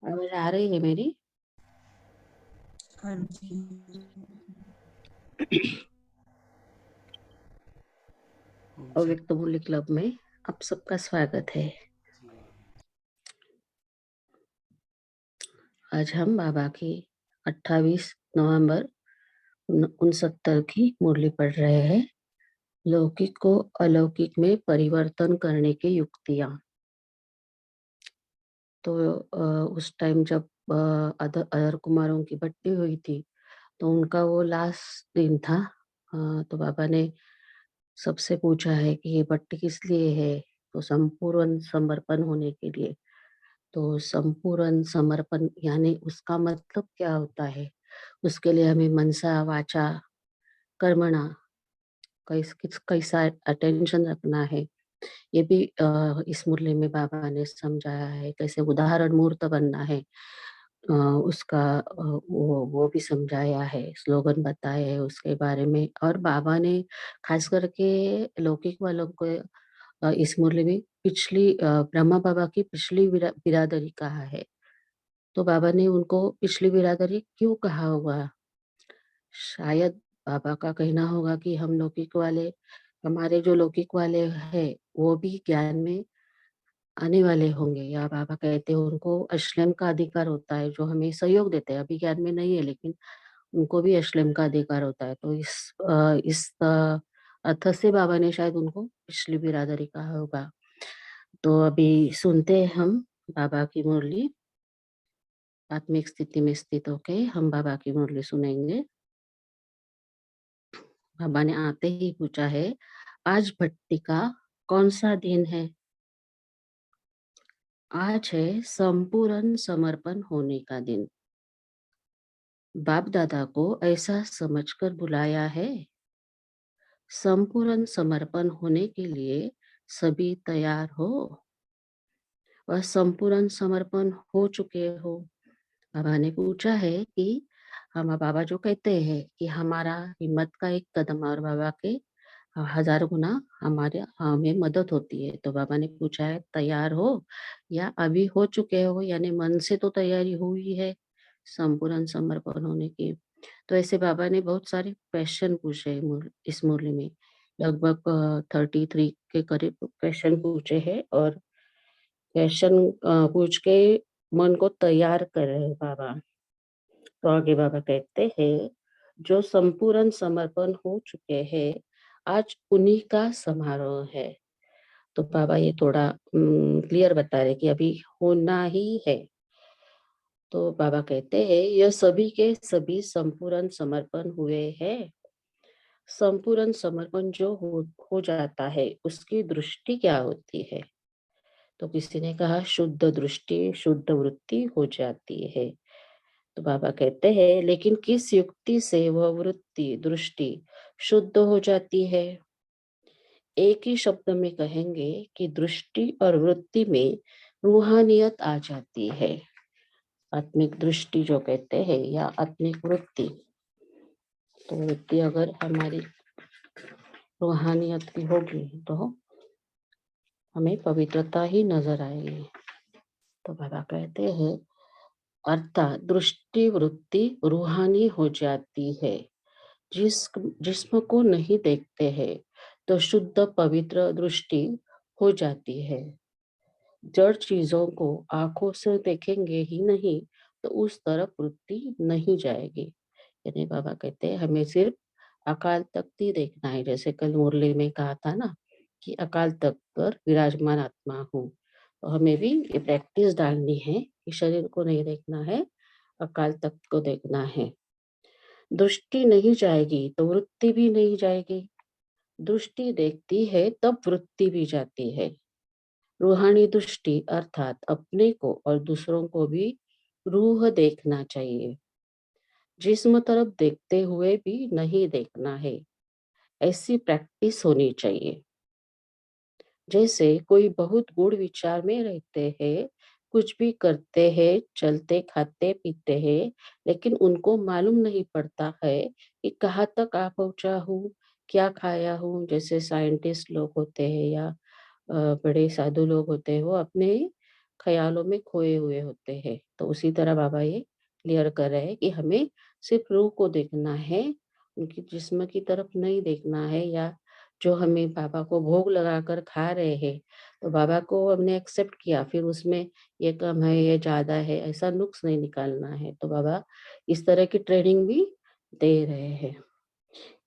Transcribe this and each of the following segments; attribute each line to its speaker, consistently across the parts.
Speaker 1: आवाज आ रही है मेरी?
Speaker 2: हाँ जी।
Speaker 1: अव्यक्त मूल्य क्लब में आप सबका स्वागत है। आज हम बाबा की 28 नवंबर 69 की मुरली पढ़ रहे हैं। लौकिक को अलौकिक में परिवर्तन करने की युक्तियां। तो उस टाइम जब अदर कुमारों की बट्टी हुई थी, तो उनका वो लास्ट दिन था। तो बाबा ने सबसे पूछा है कि ये बट्टी किस लिए है? तो संपूर्ण समर्पण होने के लिए। तो संपूर्ण समर्पण यानी उसका मतलब क्या होता है? उसके लिए हमें मनसा वाचा कर्मणा कैसा अटेंशन रखना है, ये भी इस मुरली में बाबा ने समझाया है। कैसे उदाहरण मूर्त बनना है, उसका वो भी समझाया है, स्लोगन बताए है उसके बारे में। और बाबा ने खास करके लौकिक वालों को इस मुरली में पिछली ब्रह्मा बाबा की पिछली बिरादरी कहा है। तो बाबा ने उनको पिछली बिरादरी क्यों कहा होगा? शायद बाबा का कहना होगा कि हम लौकिक वाले, हमारे जो लौकिक वाले हैं, वो भी ज्ञान में आने वाले होंगे। या बाबा कहते हैं उनको अश्लेम का अधिकार होता है, जो हमें सहयोग देते हैं। अभी ज्ञान में नहीं है, लेकिन उनको भी अश्लेम का अधिकार होता है। तो इस अर्थ से बाबा ने शायद उनको पिछली बिरादरी कहा होगा। तो अभी सुनते हैं हम बाबा की मुरली। आत्मिक स्थिति में स्थित होके हम बाबा की मुरली सुनेंगे। बाबा ने आते ही पूछा है, आज भट्टी का कौन सा दिन है? आज है संपूर्ण समर्पण होने का दिन। बाप दादा को ऐसा समझकर बुलाया है। संपूर्ण समर्पण होने के लिए सभी तैयार हो। वह संपूर्ण समर्पण हो चुके हो। बाबा ने पूछा है कि हम बाबा जो कहते हैं कि हमारा हिम्मत का एक कदम और बाबा के 1000 गुना हमारे हमें मदद होती है। तो बाबा ने पूछा है, तैयार हो या अभी हो चुके हो? यानी मन से तो तैयारी हुई है संपूर्ण समर्पण होने की। तो ऐसे बाबा ने बहुत सारे क्वेश्चन पूछे हैं इस मुरली में। लगभग 33 के करीब क्वेश्चन पूछे हैं। और क्वेश्चन पूछ के मन को तैयार कर रहे हैं बाबा। तो आगे बाबा कहते हैं, जो संपूर्ण समर्पण हो चुके हैं, आज उन्हीं का समारोह है। तो बाबा ये थोड़ा क्लियर बता रहे कि अभी होना ही है। तो बाबा कहते हैं, यह सभी के सभी संपूर्ण समर्पण हुए हैं। संपूर्ण समर्पण जो हो जाता है, उसकी दृष्टि क्या होती है? तो किसी ने कहा शुद्ध दृष्टि, शुद्ध वृत्ति हो जाती है। तो बाबा कहते हैं, लेकिन किस युक्ति से वह वृत्ति दृष्टि शुद्ध हो जाती है? एक ही शब्द में कहेंगे कि दृष्टि और वृत्ति में रूहानियत आ जाती है। आत्मिक दृष्टि जो कहते हैं या आत्मिक वृत्ति, तो वृत्ति अगर हमारी रूहानियत की होगी तो हमें पवित्रता ही नजर आएगी। तो बाबा कहते हैं, अर्थात दृष्टि वृत्ति रूहानी हो जाती है। जिस्म को नहीं देखते हैं तो शुद्ध पवित्र दृष्टि हो जाती है। जड़ चीजों को आंखों से देखेंगे ही नहीं तो उस तरफ वृत्ति नहीं जाएगी। यानी बाबा कहते हैं हमें सिर्फ अकाल तख्त ही देखना है। जैसे कल मुरली में कहा था ना कि अकाल तख्त पर विराजमान आत्मा हूँ। तो हमें भी ये प्रैक्टिस डालनी है कि शरीर को नहीं देखना है, अकाल तख्त को देखना है। दृष्टि नहीं जाएगी तो वृत्ति भी नहीं जाएगी। दृष्टि देखती है तब वृत्ति भी जाती है। रूहानी दृष्टि अर्थात अपने को और दूसरों को भी रूह देखना चाहिए। जिस्म तरफ देखते हुए भी नहीं देखना है। ऐसी प्रैक्टिस होनी चाहिए। जैसे कोई बहुत गूढ़ विचार में रहते हैं, कुछ भी करते हैं, चलते खाते पीते हैं, लेकिन उनको मालूम नहीं पड़ता है कि कहाँ तक आ पहुंचा हूँ, क्या खाया हूँ। जैसे साइंटिस्ट लोग होते हैं या बड़े साधु लोग होते हैं, वो अपने ख़्यालों में खोए हुए होते हैं। तो उसी तरह बाबा ये क्लियर कर रहे हैं कि हमें सिर्फ़ रूह को देखना है, उनकी जिस्म की तरफ नहीं देखना है, या जो हमें बाबा को भोग लगाकर खा रहे हैं, तो बाबा को हमने एक्सेप्ट किया, फिर उसमें ये कम है, ये ज़्यादा है, ऐसा नुक्स नहीं निकालना है। तो बाबा इस तरह की ट्रेनिंग भी दे रहे हैं।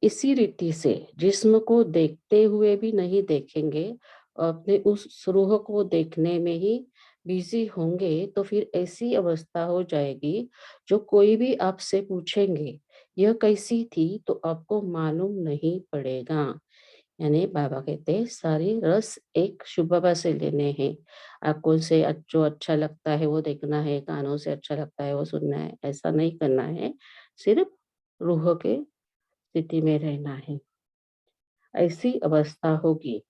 Speaker 1: इसी रीति से जिस्म को देखते हुए भी नहीं देखेंगे, अपने उस रूह को देखने में ही बिज़ी होंगे, तो फिर ऐसी अवस्था हो जाएगी, जो कोई भी आपसे पूछेंगे, "यह कैसी थी?" तो आपको मालूम नहीं पड़ेगा। यानी बाबा कहते हैं सारी रस एक शिव बाबा से लेने हैं। आँखों से जो अच्छा लगता है वो देखना है, कानों से अच्छा लगता है वो सुनना है, ऐसा नहीं करना है। सिर्फ़ रूह के स्थिति में रहना है। ऐसी अवस्था होगी,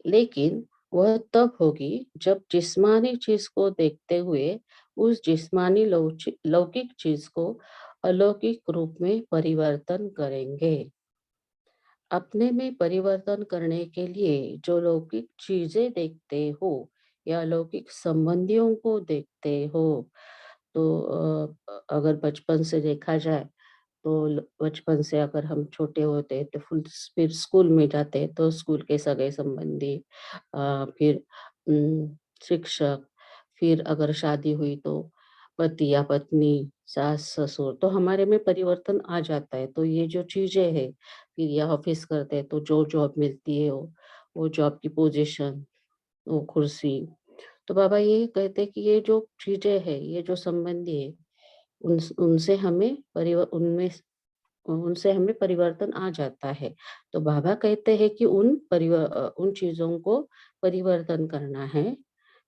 Speaker 1: लेकिन वह तब होगी जब जिस्मानी चीज़ को देखते हुए उस जिस्मानी लौकिक चीज़ को अलौकिक रूप में परिवर्तन करेंगे। अपने में परिवर्तन करने के लिए जो लौकिक चीजें देखते हो या लौकिक संबंधियों को देखते हो, तो अगर बचपन से देखा जाए, तो बचपन से अगर हम छोटे होते हैं तो फिर स्कूल में जाते हैं तो स्कूल के सगे संबंधी, फिर शिक्षक, फिर अगर शादी हुई तो पति या पत्नी, सास ससुर, तो हमारे में परिवर्तन आ जाता है। तो ये जो चीजें है, फिर या ऑफिस करते हैं तो जो जॉब मिलती है वो जॉब की पोजीशन, वो कुर्सी, तो बाबा ये कहते हैं कि ये जो चीजें है, ये जो संबंधी है, उन उनसे हमें उनसे हमें परिवर्तन आ जाता है। तो बाबा कहते हैं कि उन चीज़ों को परिवर्तन करना है।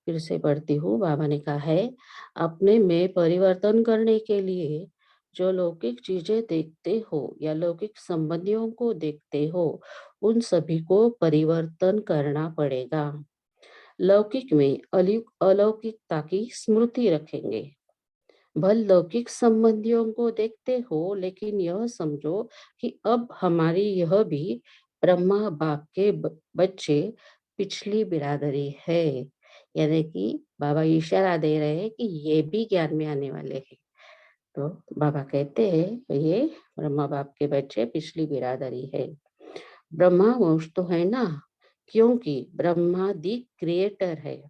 Speaker 1: फिर से पढ़ती हूँ, बाबा ने कहा है, अपने में परिवर्तन करने के लिए जो लौकिक चीज़ें देखते हो या लौकिक संबंधियों को देखते हो, उन सभी को परिवर्तन करना पड़ेगा। लौकिक में अलौकिकता की स्मृति रखेंगे। भल लौकिक संबंधियों को देखते हो, लेकिन यह समझो कि अब हमारी यह भी ब्रह्मा बाप के बच्चे पिछली बिरादरी है। यानी कि बाबा इशारा दे रहे हैं कि ये भी ज्ञान में आने वाले हैं। तो बाबा कहते हैं ये ब्रह्मा बाप के बच्चे पिछली बिरादरी है। ब्रह्मा वंश तो है ना, क्योंकि ब्रह्मा दी क्रिएटर है।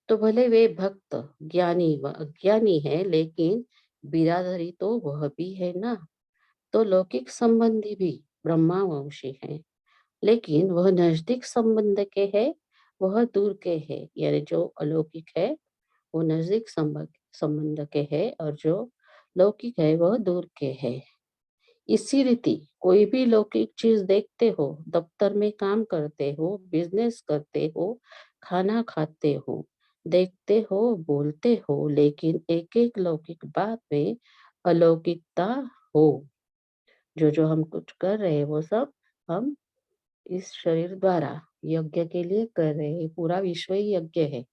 Speaker 1: तो भले वे भक्त, ज्ञानी व अज्ञानी है, लेकिन बिरादरी तो वह भी है ना। तो लौकिक संबंधी भी ब्रह्मावंशी है, लेकिन वह नजदीक संबंध के है, वह दूर के है। यानी जो अलौकिक है वो नजदीक संबंध के है, और जो लौकिक है वह दूर के है। इसी रीति कोई भी लौकिक चीज देखते हो, दफ्तर में काम करते हो, बिजनेस करते हो, खाना खाते हो, देखते हो, बोलते हो, लेकिन एक एक लौकिक बात में अलौकिकता हो। जो जो हम कुछ कर रहे हैं वो सब हम इस शरीर द्वारा यज्ञ के लिए कर रहे हैं। पूरा विश्व ही यज्ञ है।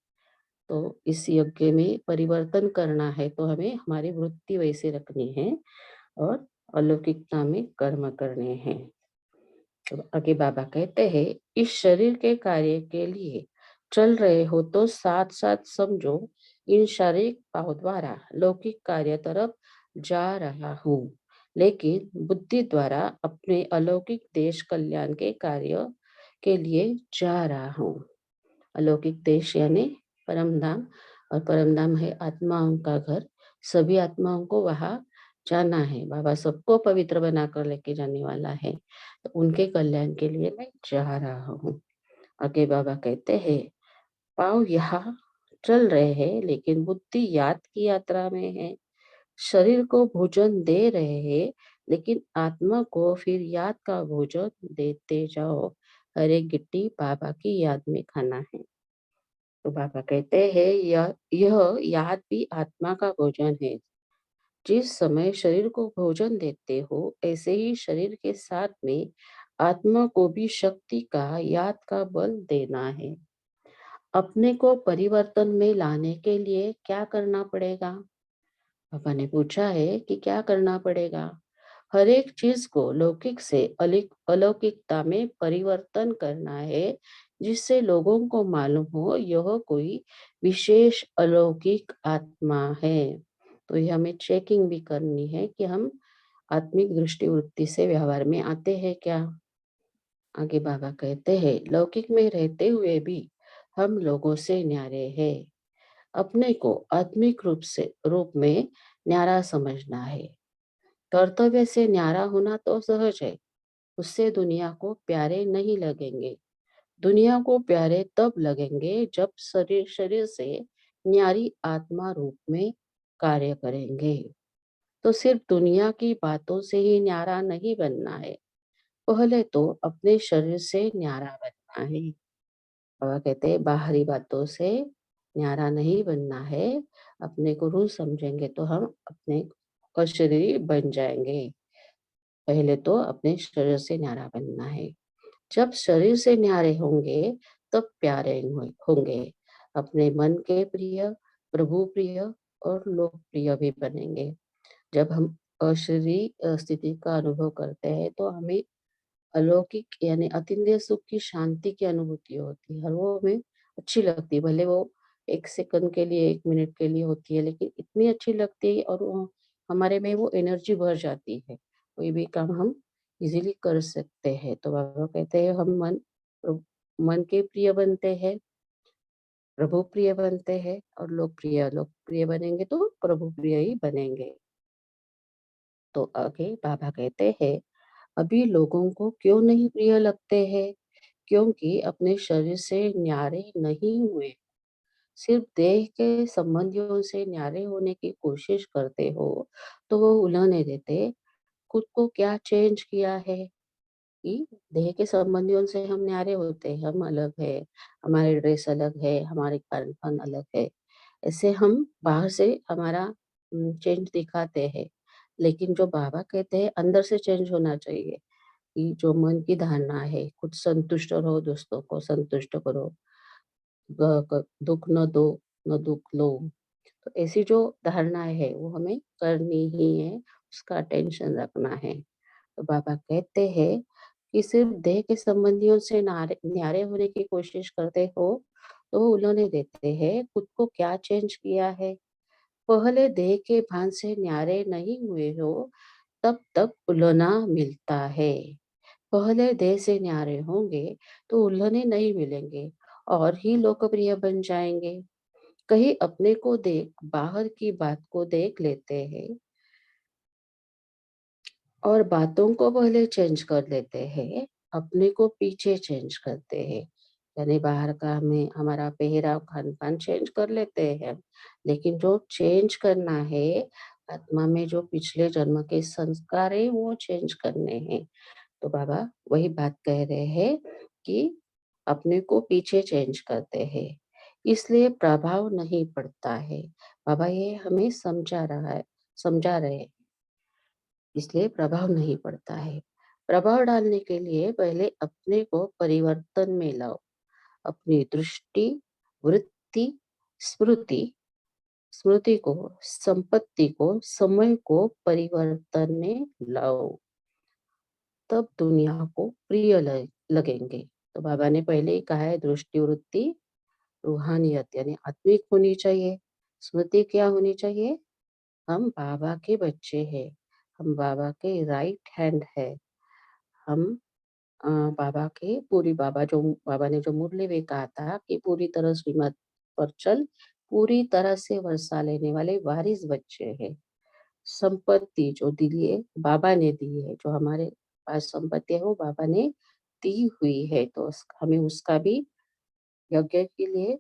Speaker 1: तो इस यज्ञ में परिवर्तन करना है, तो हमें हमारी वृत्ति वैसे रखनी है और अलौकिकता में कर्म करने हैं। तो आगे बाबा कहते हैं, इस शरीर के कार्य के लिए चल रहे हो तो साथ साथ समझो, इन शारीरिक पाव द्वारा लौकिक कार्य तरफ जा रहा हूँ, लेकिन बुद्धि द्वारा अपने अलौकिक देश कल्याण के कार्य के लिए जा रहा हूँ। अलौकिक देश यानी परम धाम, और परम धाम है आत्माओं का घर। सभी आत्माओं को वहां जाना है। बाबा सबको पवित्र बनाकर लेके जाने वाला है। तो उनके कल्याण के लिए मैं जा रहा हूँ। आगे बाबा कहते हैं, पाँव यहाँ चल रहे हैं, लेकिन बुद्धि याद की यात्रा में है। शरीर को भोजन दे रहे हैं, लेकिन आत्मा को फिर याद का भोजन देते जाओ। हर एक गिट्टी बाबा की याद में खाना है। तो बाबा कहते हैं, यह याद भी आत्मा का भोजन है। जिस समय शरीर को भोजन देते हो, ऐसे ही शरीर के साथ में आत्मा को भी शक्ति का, याद का बल देना है। अपने को परिवर्तन में लाने के लिए क्या करना पड़ेगा? पापा ने पूछा है कि क्या करना पड़ेगा? हर एक चीज को लौकिक से अलौकिकता में परिवर्तन करना है, जिससे लोगों को मालूम हो यह कोई विशेष अलौकिक आत्मा है। तो ये हमें चेकिंग भी करनी है कि हम आत्मिक दृष्टि वृत्ति से व्यवहार में आते हैं क्या। आगे बाबा कहते हैं, लौकिक में रहते हुए भी हम लोगों से न्यारे हैं। अपने को आत्मिक रूप में न्यारा समझना है। कर्तव्य से न्यारा होना तो सहज है, उससे दुनिया को प्यारे नहीं लगेंगे। दुनिया को प्यारे तब लगेंगे जब शरीर शरीर से न्यारी आत्मा रूप में कार्य करेंगे। तो सिर्फ दुनिया की बातों से ही न्यारा नहीं बनना है, पहले तो अपने शरीर से न्यारा बनना है। बाबा कहते हैं बाहरी बातों से न्यारा नहीं बनना है, अपने को रूह समझेंगे तो हम अपने अशरीरी बन जाएंगे। पहले तो अपने शरीर से न्यारा बनना है। जब शरीर से न्यारे होंगे तब प्यारे होंगे। अपने मन के प्रिय, प्रभु प्रिय और लोक प्रिय भी बनेंगे। जब हम अशरीरी स्थिति का अनुभव करते हैं तो हमें अलौकिक यानी अतीन्द्रिय सुख की शांति की अनुभूति होती है और वो हमें अच्छी लगती है। भले वो 1 सेकंड के लिए, 1 मिनट के लिए होती है, लेकिन इतनी अच्छी लगती है और वो हमारे में वो एनर्जी भर जाती है। कोई भी काम हम इजीली कर सकते हैं। तो बाबा कहते हैं हम मन के प्रिय बनते हैं, प्रभु प्रिय बनते हैं और लोक प्रिय बनेंगे तो प्रभु प्रिय ही बनेंगे। तो आगे बाबा कहते हैं, अभी लोगों को क्यों नहीं प्रिय लगते हैं? क्योंकि अपने शरीर से न्यारे नहीं हुए, सिर्फ देह के संबंधियों से न्यारे होने की कोशिश करते हो तो वो उलझने देते। खुद को क्या चेंज किया है कि देह के संबंधियों से हम न्यारे होते हैं, हम अलग है, हमारे ड्रेस अलग है, हमारे खान पान अलग है। ऐसे हम बाहर से हमारा चेंज दिखाते हैं, लेकिन जो बाबा कहते हैं अंदर से चेंज होना चाहिए। कि जो मन की धारणा है, खुद संतुष्ट रहो, दोस्तों को संतुष्ट करो, दुख न दो, न दुख लो। तो ऐसी जो धारणा है वो हमें करनी ही है, उसका टेंशन रखना है। तो बाबा कहते हैं कि सिर्फ देह के संबंधियों से न्यारे होने की कोशिश करते हो तो वो उन्होंने देते हैं। खुद को क्या चेंज किया है? पहले देह के भान से न्यारे नहीं हुए हो तब तक उलझना मिलता है। पहले देह से न्यारे होंगे तो उल्लने नहीं मिलेंगे और ही लोकप्रिय बन जाएंगे। कहीं अपने को देख बाहर की बात को देख लेते हैं और बातों को पहले चेंज कर लेते हैं, अपने को पीछे चेंज करते हैं। यानी बाहर का हमें हमारा पहराव खान पान चेंज कर लेते हैं, लेकिन जो चेंज करना है आत्मा में, जो पिछले जन्म के संस्कार है वो चेंज करने हैं। तो बाबा वही बात कह रहे हैं कि अपने को पीछे चेंज करते हैं, इसलिए प्रभाव नहीं पड़ता है। बाबा ये हमें समझा रहे हैं, इसलिए प्रभाव नहीं पड़ता है। प्रभाव डालने के लिए पहले अपने को परिवर्तन में लाओ। अपनी दृष्टि, वृत्ति, स्मृति स्मृति को, संपत्ति को, समय को परिवर्तन में लाओ, तब दुनिया को प्रिय लगेंगे। तो बाबा ने पहले ही कहा है, दृष्टि वृत्ति रूहानियत यानी आत्मिक होनी चाहिए। स्मृति क्या होनी चाहिए? हम बाबा के बच्चे हैं, हम बाबा के राइट हैंड है। हम बाबा के पूरी बाबा ने जो मुरली में कहा था कि पूरी तरह श्रीमत पर चल, पूरी तरह से वर्षा लेने वाले वारिस बच्चे हैं। संपत्ति जो दी है बाबा ने दी है, जो हमारे पास संपत्ति है वो बाबा ने दी हुई है, तो हमें उसका भी यज्ञ के लिए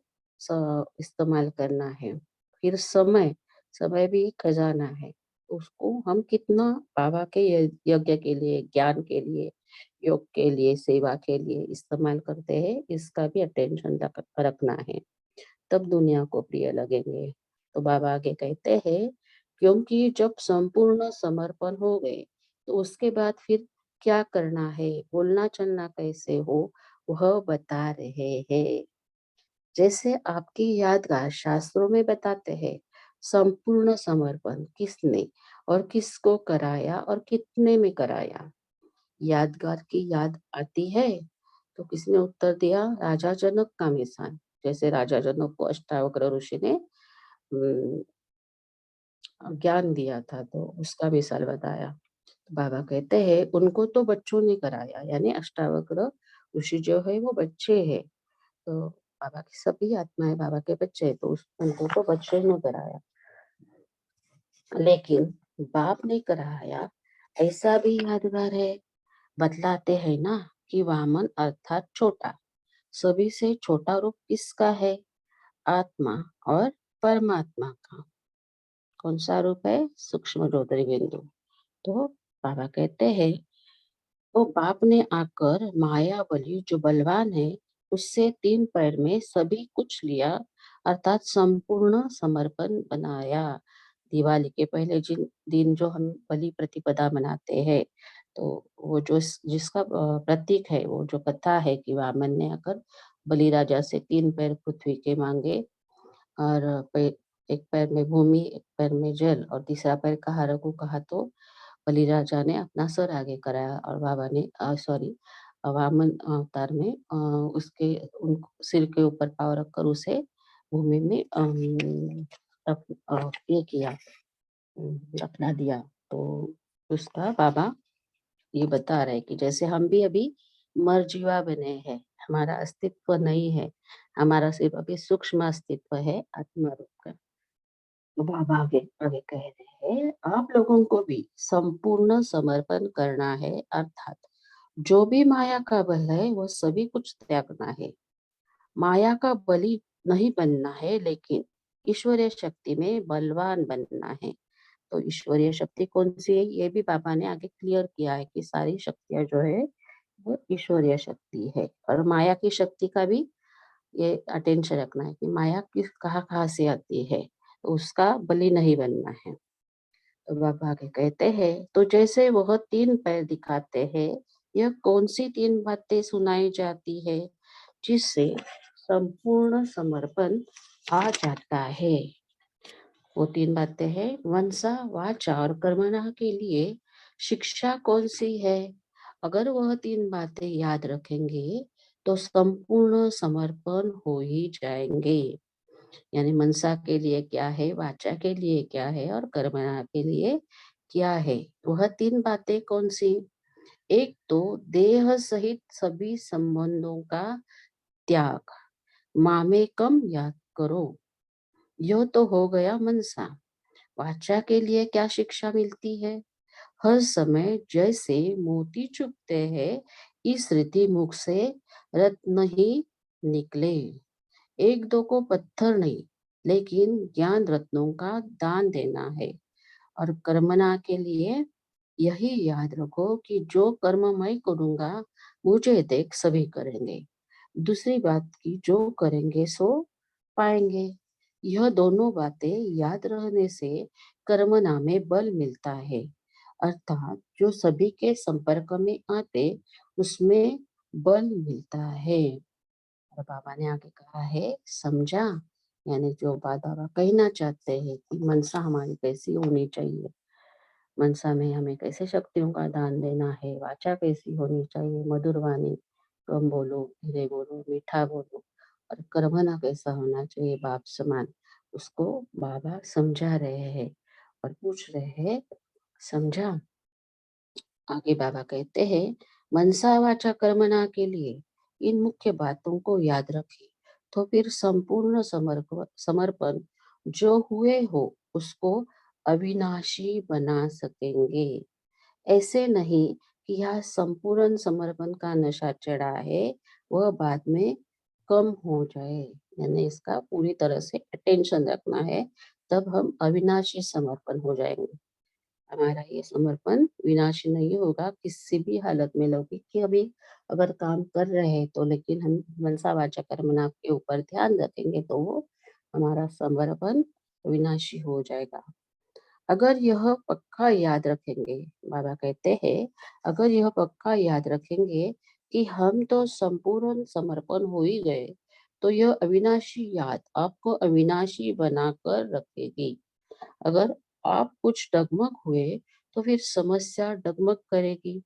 Speaker 1: इस्तेमाल करना है। फिर समय, समय भी खजाना है, उसको हम कितना बाबा के यज्ञ के लिए, ज्ञान के लिए, योग के लिए, सेवा के लिए इस्तेमाल करते हैं, इसका भी अटेंशन रखना है, तब दुनिया को प्रिय लगेंगे। तो बाबा आगे कहते हैं, क्योंकि जब संपूर्ण समर्पण हो गए तो उसके बाद फिर क्या करना है, बोलना चलना कैसे हो, वह बता रहे हैं। जैसे आपकी यादगार शास्त्रों में बताते हैं, संपूर्ण समर्पण किसने और किसको कराया और कितने में कराया? यादगार की याद आती है? तो किसने उत्तर दिया? राजा जनक का मिसाल। जैसे राजा जनक को अष्टावक्र ऋषि ने ज्ञान दिया था, तो उसका मिसाल बताया। बाबा कहते हैं उनको तो बच्चों ने कराया, यानी अष्टावक्र ऋषि जो है वो बच्चे हैं। तो बाबा की सभी आत्माएं बाबा के बच्चे हैं, तो उनको तो बच्चे ने कराया, लेकिन बाप ने कराया ऐसा भी यादगार है। बतलाते हैं ना कि वामन अर्थात छोटा, सभी से छोटा रूप किसका है? आत्मा और परमात्मा का। कौन सा रूप है? सूक्ष्म ज्योतिर्बिंदु। तो बाबा कहते हैं तो बाप ने आकर मायाबली जो बलवान है उससे 3 पैर में सभी कुछ लिया, अर्थात संपूर्ण समर्पण बनाया। दिवाली के पहले दिन जो हम बलि प्रतिपदा मनाते हैं, तो वो जो जिसका प्रतीक है, वो जो कथा है कि वामन ने आकर बलि राजा से 3 पैर पृथ्वी के मांगे, और एक पैर में भूमि, एक पैर में जल और तीसरा पैर कहाँ रखूं कहा, तो बलि राजा ने अपना सर आगे कराया और बाबा ने सॉरी वामन अवतार में उसके सिर के ऊपर पाँव रखकर उसे भूमि में ये किया, दफना दिया। तो उसका बाबा ये बता रहे कि जैसे हम भी अभी मरजीवा बने हैं, हमारा अस्तित्व नहीं है, हमारा सिर्फ अभी सूक्ष्म अस्तित्व है आत्मा रूप का। तो बाबा आगे आगे कह रहे हैं आप लोगों को भी संपूर्ण समर्पण करना है, अर्थात जो भी माया का बल है वो सभी कुछ त्यागना है। माया का बलि नहीं बनना है, लेकिन ईश्वरीय शक्ति में बलवान बनना है। तो ईश्वरीय शक्ति कौन सी है, ये भी बाबा ने आगे क्लियर किया है कि सारी शक्तियां जो है वो ईश्वरीय शक्ति है। और माया की शक्ति का भी ये अटेंशन रखना है कि माया किस कहाँ कहाँ से आती है, तो उसका बलि नहीं बनना है। तो बाबा आगे कहते हैं तो जैसे वह 3 पैर दिखाते हैं, यह कौन सी 3 बातें सुनाई जाती है जिससे संपूर्ण समर्पण आ जाता है? वो 3 बातें हैं मनसा वाचा और कर्मणा के लिए शिक्षा कौन सी है? अगर वह 3 बातें याद रखेंगे तो संपूर्ण समर्पण हो ही जाएंगे। यानी मनसा के लिए क्या है, वाचा के लिए क्या है और कर्मणा के लिए क्या है? वह 3 बातें कौन सी? एक तो देह सहित सभी संबंधों का त्याग, मामे कम याद करो, यह तो हो गया मनसा। वाचा के लिए क्या शिक्षा मिलती है? हर समय जैसे मोती चुभते हैं, इस रीति मुख से रत्न ही निकले। एक दो को पत्थर नहीं, लेकिन ज्ञान रत्नों का दान देना है। और कर्मना के लिए यही याद रखो कि जो कर्म मैं करूंगा मुझे देख सभी करेंगे। दूसरी बात की जो करेंगे सो पाएंगे। यह दोनों बातें याद रहने से कर्मना में बल मिलता है, अर्थात जो सभी के संपर्क में आते उसमें बल मिलता है। और बाबा ने आगे कहा है समझा, यानी जो बात बाबा कहना चाहते हैं कि मनसा हमारी कैसी होनी चाहिए, मनसा में हमें कैसे शक्तियों का दान देना है, वाचा कैसी होनी चाहिए, मधुर वाणी, कम बोलो, धीरे बोलो, मीठा बोलो, और कर्मना कैसा होना चाहिए, बाप समान। उसको बाबा समझा रहे हैं और पूछ रहे हैं समझा। आगे बाबा कहते हैं मनसा वाचा कर्मणा के लिए इन मुख्य बातों को याद रखें, तो फिर संपूर्ण समर्पण जो हुए हो उसको अविनाशी बना सकेंगे। ऐसे नहीं कि यह संपूर्ण समर्पण का नशा चढ़ा है वह बाद में कम हो जाए, यानी इसका पूरी तरह से अटेंशन रखना है, तब हम अविनाशी समर्पण हो जाएंगे। हमारा ये समर्पण विनाशी नहीं होगा किसी भी हालत में। लौकिक कि अभी अगर काम कर रहे हैं तो, लेकिन हम मनसा वाचा कर्मणा के ऊपर ध्यान रखेंगे तो वो हमारा समर्पण विनाशी हो जाएगा। अगर यह पक्का याद रखेंगे, बाबा कहते हैं अगर यह पक्का याद रखेंगे कि हम तो संपूर्ण समर्पण हो ही गए, तो यह अविनाशी याद आपको अविनाशी बनाकर रखेगी। अगर आप कुछ डगमग हुए तो फिर समस्या डगमग करेगी।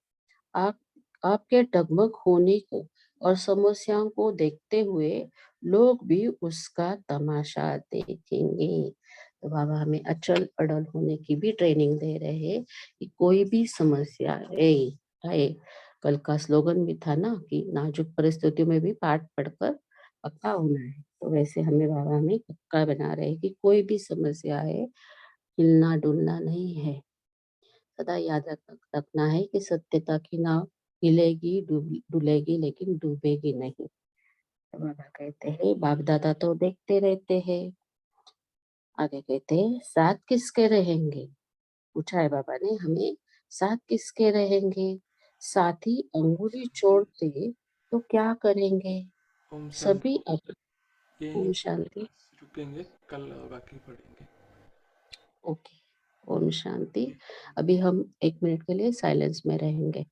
Speaker 1: आप आपके डगमग होने को और समस्याओं को देखते हुए लोग भी उसका तमाशा देखेंगे। तो बाबा हमें अचल अड़ल होने की भी ट्रेनिंग दे रहे हैं कि कोई भी समस्या आए। कल का स्लोगन भी था ना कि नाजुक परिस्थितियों में भी पाठ पढ़कर पक्का होना है। तो वैसे हमें बाबा हमें पक्का बना रहे हैं कि कोई भी समस्या है, हिलना डुलना नहीं है। सदा याद रखना है कि सत्यता की नाव हिलेगी डुलेगी लेकिन डूबेगी नहीं। तो बाबा कहते हैं बाप दादा तो देखते रहते हैं। आगे कहते हैं साथ किसके रहेंगे। पूछा है बाबा ने हमें, साथ किसके रहेंगे। साथी अंगुली छोड़ते तो क्या करेंगे।
Speaker 2: ओम
Speaker 1: सभी
Speaker 2: शांति।
Speaker 1: ओम
Speaker 2: यहीं
Speaker 1: शांति।
Speaker 2: रुकेंगे, कल बाकी पढ़ेंगे।
Speaker 1: ओके। ओम शांति। अभी हम 1 मिनट के लिए साइलेंस में रहेंगे।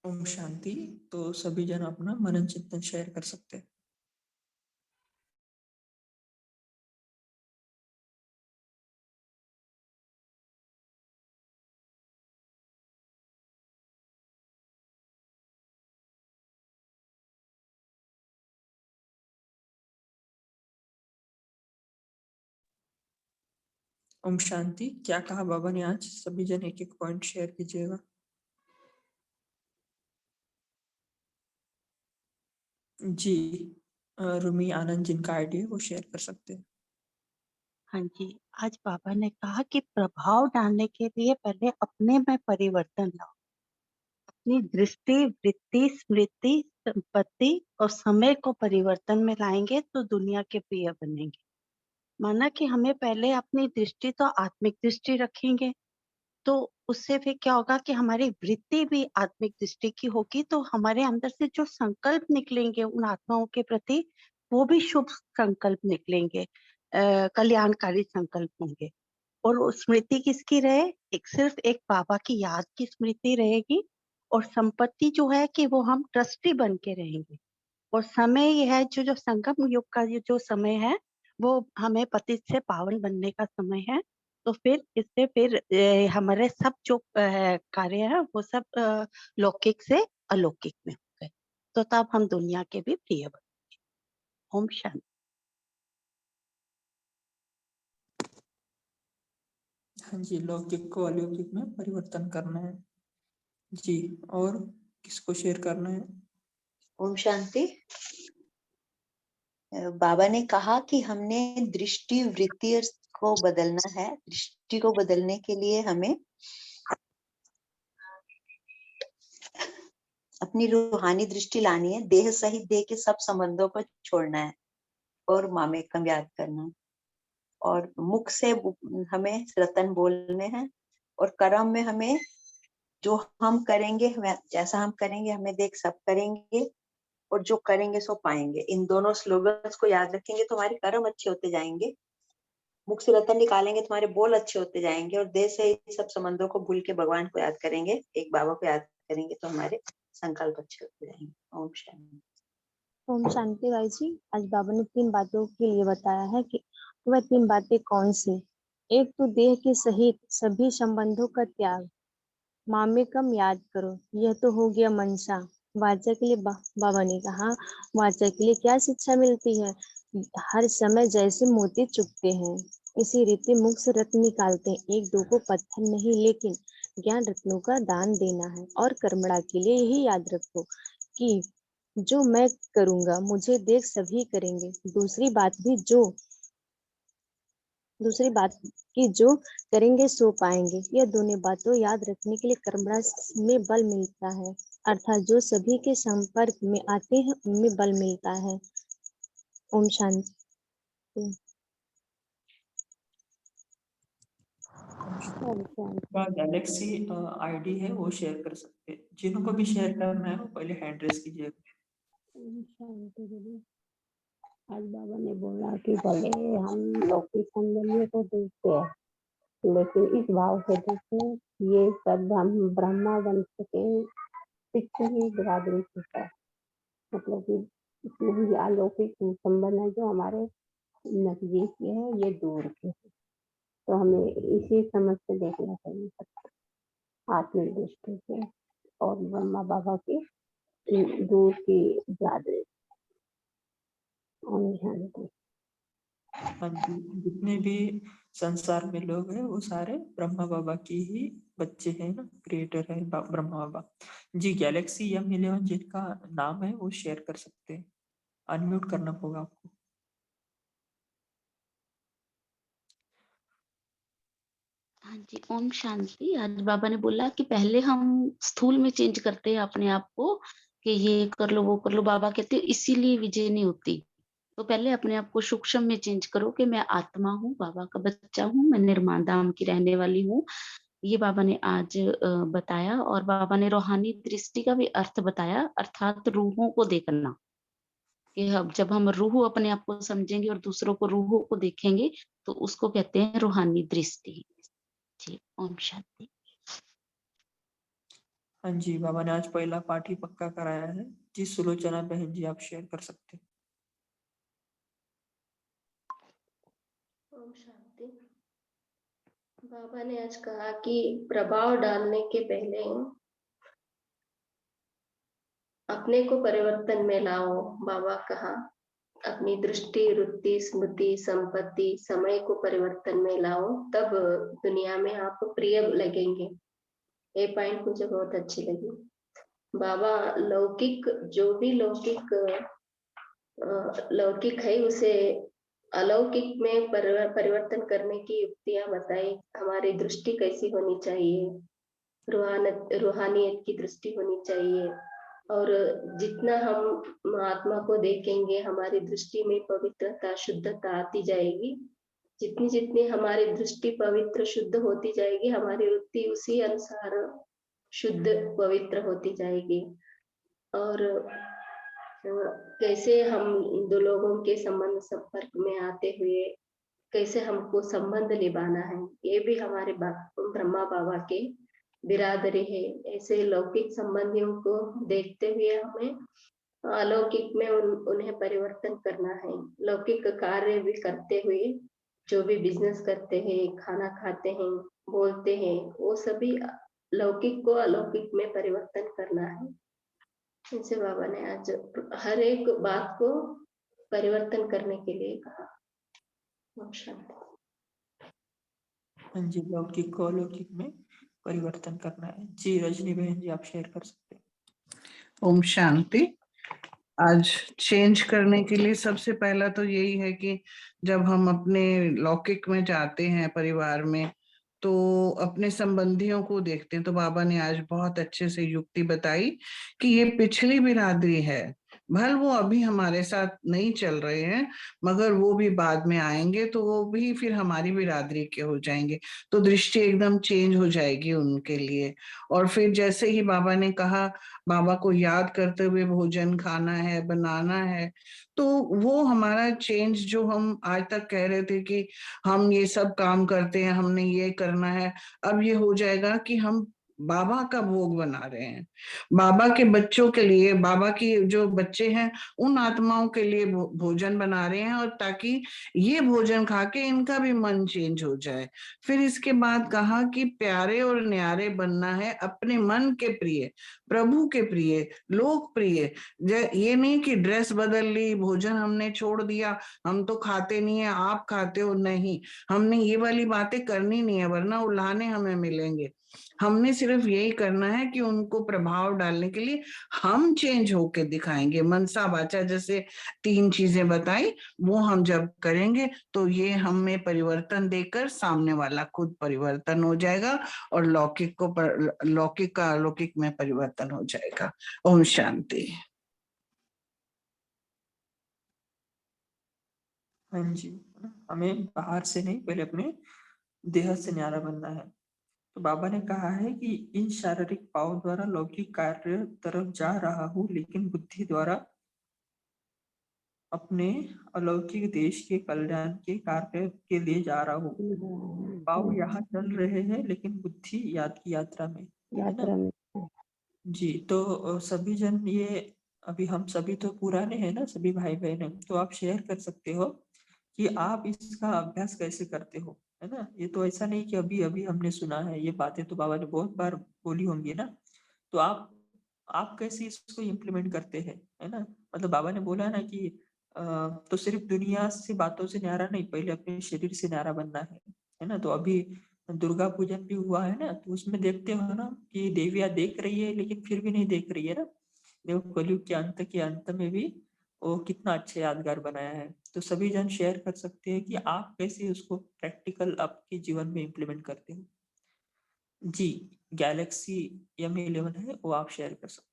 Speaker 3: ओम शांति। तो सभी जन अपना मनन चिंतन शेयर कर सकते हैं। ओम शांति। क्या कहा बाबा ने आज? सभी जन एक एक पॉइंट शेयर कीजिएगा। जी, रुमी आनंद जिनका आईडी है वो शेयर कर सकते हैं।
Speaker 4: हाँ जी, आज बाबा ने कहा कि प्रभाव डालने के लिए पहले अपने में परिवर्तन लाओ। अपनी दृष्टि, वृत्ति, स्मृति, संपत्ति और समय को परिवर्तन में लाएंगे तो दुनिया के प्रिय बनेंगे। माना कि हमें पहले अपनी दृष्टि तो आत्मिक दृष्टि रखेंगे, तो उससे फिर क्या होगा कि हमारी वृत्ति भी आत्मिक दृष्टि की होगी, तो हमारे अंदर से जो संकल्प निकलेंगे उन आत्माओं के प्रति वो भी शुभ संकल्प निकलेंगे, कल्याणकारी संकल्प होंगे। और वो स्मृति किसकी रहे? एक सिर्फ एक बाबा की याद की स्मृति रहेगी। और संपत्ति जो है कि वो हम ट्रस्टी बन के रहेंगे। और समय ये है जो जो संगम युग का ये जो समय है वो हमें पतित से पावन बनने का समय है। तो फिर इससे फिर हमारे सब जो कार्य है वो सब लौकिक से अलौकिक में हो गए, तो तब हम दुनिया के भी प्रिय बने। ओम शांति।
Speaker 3: हाँ जी, लौकिक को अलौकिक में परिवर्तन करना है। जी, और किसको शेयर करना है?
Speaker 5: ओम शांति। बाबा ने कहा कि हमने दृष्टि वृत्ति को बदलना है। दृष्टि को बदलने के लिए हमें अपनी रूहानी दृष्टि लानी है। देह सहित देह के सब संबंधों को छोड़ना है और मामेकम याद करना है। और मुख से हमें रतन बोलने हैं और कर्म में हमें जो हम करेंगे, जैसा हम करेंगे हमें देख सब करेंगे और जो करेंगे सो पाएंगे। इन दोनों स्लोगन्स को याद रखेंगे तो हमारे कर्म अच्छे होते जाएंगे। मुख से रतन निकालेंगे तुम्हारे बोल अच्छे होते जाएंगे और देह से सब संबंधों को भूल के भगवान को याद करेंगे, एक बाबा को याद करेंगे तो हमारे संकल्प अच्छे होते जाएंगे। ओम शांति।
Speaker 6: ओम शांति भाई जी। आज बाबा ने 3 बातों के लिए बताया है कि वह 3 बातें कौन सी। एक तो देह के सहित सभी संबंधों का त्याग, माँ में कम याद करो। यह तो हो गया मनसा। वाचा के लिए बाबा ने कहा, वाचा के लिए क्या शिक्षा मिलती है? हर समय जैसे मोती चुगते हैं, इसी रीति मुख से रत्न निकालते हैं। एक दो को पत्थर नहीं, लेकिन ज्ञान रत्नों का दान देना है। और कर्मणा के लिए यही याद रखो कि जो मैं करूंगा मुझे देख सभी करेंगे। दूसरी बात कि जो करेंगे सो पाएंगे। यह दोनों बातों याद रखने के लिए कर्मणा में बल मिलता है, अर्थात जो सभी के संपर्क में आते हैं उनमें बल मिलता है। ओम शांति। ओम शांति।
Speaker 3: गैलेक्सी आईडी है वो शेयर कर सकते हैं। जिनको भी शेयर करना है वो पहले हैंड रेस कीजिए।
Speaker 7: ओम शांति दीदी। आज बाबा ने बोला कि भले हम लौकिक सौंदर्य को देखते हैं, लेकिन इस भाव से देखें ये सब हम ब्रह्मा वंश के पिछली बिरादरी से है। मतलब कि इसमें भी अलौकिक संबंध है जो हमारे नजदीक के है, ये दूर के है। तो हमें इसी समझ से देखना चाहिए सबको, आत्मिक दृष्टि से और ब्रह्मा बाबा की दूर की बिरादरी। ओम शांति।
Speaker 3: हाँ जी, जितने भी संसार में लोग हैं वो सारे ब्रह्मा बाबा की ही बच्चे हैं ना, क्रिएटर है ब्रह्मा बाबा जी। गैलेक्सी M11 जिनका नाम है वो शेयर कर सकते हैं। अनम्यूट करना होगा आपको।
Speaker 1: हाँ जी, ओम शांति। आज बाबा ने बोला कि पहले हम स्थूल में चेंज करते हैं अपने आप को कि ये कर लो, वो कर लो। बाबा कहते हैं इसीलिए विजय नहीं होती। तो पहले अपने आप को सूक्ष्म में चेंज करो कि मैं आत्मा हूँ, बाबा का बच्चा हूँ, मैं निर्माण धाम की रहने वाली हूँ। ये बाबा ने आज बताया। और बाबा ने रूहानी दृष्टि का भी अर्थ बताया, अर्थात रूहों को देखना कि जब हम रूह अपने आप को समझेंगे और दूसरों को रूहों को देखेंगे तो उसको कहते हैं रूहानी दृष्टि। जी, ओम शांति।
Speaker 3: हाँ जी, बाबा ने आज पहला पाठ ही पक्का कराया है जी। सुलोचना बहन जी आप शेयर कर सकते हैं।
Speaker 8: ओम शांति। बाबा ने आज कहा कि प्रभाव डालने के पहले अपने को परिवर्तन में लाओ। बाबा कहा अपनी दृष्टि, वृत्ति, स्मृति, संपत्ति, समय को परिवर्तन में लाओ, तब दुनिया में आप प्रिय लगेंगे। ये पॉइंट मुझे बहुत अच्छी लगी। बाबा लौकिक, जो भी लौकिक है उसे अलौकिक में परिवर्तन करने की युक्तियां बताई। हमारी दृष्टि कैसी होनी चाहिए, रूहानियत की दृष्टि होनी चाहिए। और जितना हम आत्मा को देखेंगे हमारी दृष्टि में पवित्रता, शुद्धता आती जाएगी। जितनी जितनी हमारी दृष्टि पवित्र, शुद्ध होती जाएगी, हमारी वृत्ति उसी अनुसार शुद्ध, पवित्र होती जाएगी। और कैसे हम दो लोगों के संपर्क में आते हुए कैसे हमको संबंध निभाना है, ये भी हमारे ब्रह्मा बाबा के बिरादरी है। ऐसे लौकिक संबंधियों को देखते हुए हमें अलौकिक में उन्हें परिवर्तन करना है। लौकिक कार्य भी करते हुए, जो भी बिजनेस करते हैं, खाना खाते हैं, बोलते हैं, वो सभी लौकिक को अलौकिक में परिवर्तन करना है। इनसे बाबा ने आज हर एक बात को परिवर्तन करने के लिए कहा।
Speaker 3: हाँ जी, लौकिक को अलौकिक में परिवर्तन करना है जी। रजनी बहन जी आप शेयर कर सकते हैं।
Speaker 9: ओम शांति। आज चेंज करने के लिए सबसे पहला तो यही है कि जब हम अपने लौकिक में जाते हैं परिवार में तो अपने संबंधियों को देखते हैं। तो बाबा ने आज बहुत अच्छे से युक्ति बताई कि ये पिछली बिरादरी है, भल वो अभी हमारे साथ नहीं चल रहे हैं मगर वो भी बाद में आएंगे तो वो भी फिर हमारी बिरादरी के हो जाएंगे। तो दृष्टि एकदम चेंज हो जाएगी उनके लिए। और फिर जैसे ही बाबा ने कहा बाबा को याद करते हुए भोजन खाना है, बनाना है, तो वो हमारा चेंज जो हम आज तक कह रहे थे कि हम ये सब काम करते हैं, हमने ये करना है, अब ये हो जाएगा कि हम बाबा का भोग बना रहे हैं, बाबा के बच्चों के लिए, बाबा की जो बच्चे हैं उन आत्माओं के लिए भोजन बना रहे हैं, और ताकि ये भोजन खा के इनका भी मन चेंज हो जाए। फिर इसके बाद कहा कि प्यारे और न्यारे बनना है, अपने मन के प्रिय, प्रभु के प्रिय, लोक प्रिय। ये नहीं कि ड्रेस बदल ली, भोजन हमने छोड़ दिया, हम तो खाते नहीं है, आप खाते हो, नहीं, हमने ये वाली बातें करनी नहीं है, वरना उल्हाने हमें मिलेंगे। हमने सिर्फ यही करना है कि उनको प्रभाव डालने के लिए हम चेंज होके दिखाएंगे। मनसा वाचा जैसे 3 चीजें बताई, वो हम जब करेंगे तो ये हमें परिवर्तन देकर सामने वाला खुद परिवर्तन हो जाएगा, और लौकिक का अलौकिक में परिवर्तन हो जाएगा। ओम शांति।
Speaker 3: हाँ जी, हमें बाहर से नहीं, पहले अपने देह से न्यारा बनना है। तो बाबा ने कहा है कि इन शारीरिक पाव द्वारा लौकिक कार्य तरफ जा रहा हूँ, लेकिन बुद्धि द्वारा अपने अलौकिक देश के कल्याण के कार्य के लिए जा रहा हूँ। पाव यहाँ चल रहे हैं, लेकिन बुद्धि याद की यात्रा में, है ना?
Speaker 7: यात्रा में
Speaker 3: जी, तो सभी जन, ये अभी हम सभी तो पुराने हैं ना, सभी भाई बहन हैं, तो आप शेयर कर सकते हो कि आप इसका अभ्यास कैसे करते हो, है ना? ये तो ऐसा नहीं कि अभी अभी हमने सुना है, ये बातें तो बाबा ने बहुत बार बोली होंगी ना। तो आप कैसे इसको इम्प्लीमेंट करते हैं, है ना? मतलब बाबा ने बोला ना कि तो सिर्फ दुनिया से बातों से न्यारा नहीं, पहले अपने शरीर से न्यारा बनना है ना? तो अभी दुर्गा पूजन भी हुआ है ना, तो उसमें देखते हो ना कि देवियाँ देख रही है, लेकिन फिर भी नहीं देख रही है ना। देखो कलयुग के अंत में भी वो कितना अच्छा यादगार बनाया है। तो सभी जन शेयर कर सकते हैं कि आप कैसे उसको प्रैक्टिकल आपके जीवन में इम्प्लीमेंट करते हो। जी, गैलेक्सी M11 है, वो आप शेयर कर सकते